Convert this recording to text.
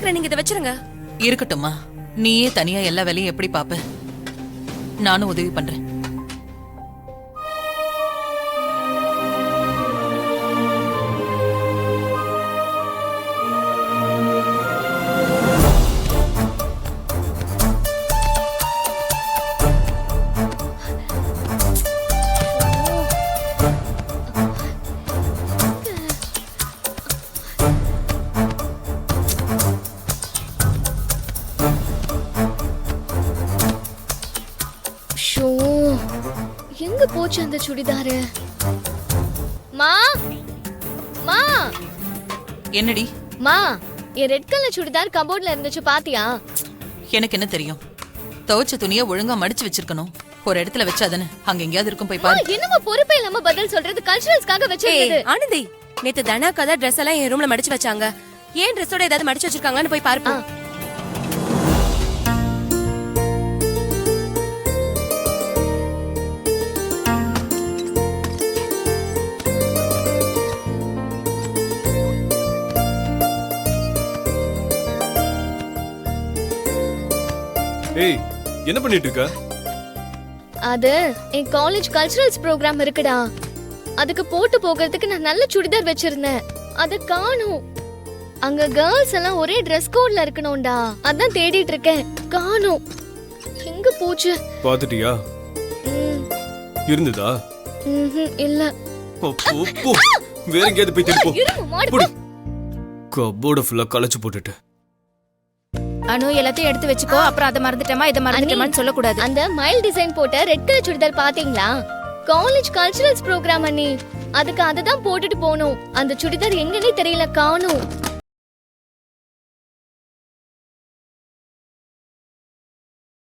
பாத்துக்கிறேன், நீங்க இதை வச்சிருங்க. இருக்கட்டும்மா, நீயே தனியா எல்லா வேலையும் எப்படி பாப்ப? நானும் உதவி பண்றேன். எங்க போச்சு அந்த சுடிதாரு? மா மா என்னடி? மா, என் ரெட் கலர் சுடிதார் கபோர்ட்ல இருந்துச்சு, பாத்தியா? எனக்கு என்ன தெரியும்? துவைச்ச துணியை ஒழுங்கா மடிச்சு வச்சிருக்கணும். ஒரு இடத்துல வச்சாதானே அங்க எங்கயாவது இருக்கும், போய் பாரு. என்னமா பொறுப்பே இல்லாம பதில் சொல்றது? கல்ச்சுரல்ஸ்க்காக வச்சிருந்தது. ஆனந்தி, நேத்து தனாக்கா தான் ட்ரெஸ் எல்லாம் என் ரூம்ல மடிச்சு வச்சாங்க. ஏன் ட்ரெஸ்ஸோட ஏதாவது மடிச்சு வச்சிருக்காங்கன்னு போய் பாருப்பா. ஏய், என்ன பண்ணிட்டு இருக்க? அது என் காலேஜ் கல்ச்சுரல்ஸ் ப்ரோக்ராம் இருக்குடா, அதுக்கு போட்டு போகிறதுக்கு நான் நல்ல சுடிதார் வச்சிருந்தேன். அத காணோம். அங்க கேர்ள்ஸ் எல்லாம் ஒரே ட்ரெஸ் கோட்ல இருக்கணும்டா, அதான் தேடிட்டு இருக்கேன். காணோம். எங்க போச்சு? பாத்துட்டியா? இருந்ததா? இல்ல. வேற எங்கேயாவது போய் தேடி போ. இருமு மாடு. கபோர்ட ஃபுல்லா கலச்சு போட்டுட்டு. அனு, எல்லாத்தையும் எடுத்து வச்சுக்கோ. அப்புறம் அதை மறந்துட்டேமா இதை மறந்துட்டேமான்னு சொல்லக்கூடாது. அந்த மைல் டிசைன் போட்ட ரெட் கலர் சுடிதார் பாத்தீங்களா? காலேஜ் கல்ச்சுரல்ஸ் ப்ரோக்ராம் அண்ணி, அதுக்கு அதை தான் போட்டுட்டு போனோம். அந்த சுடிதார் எங்கன்னே தெரியல, காணோம்.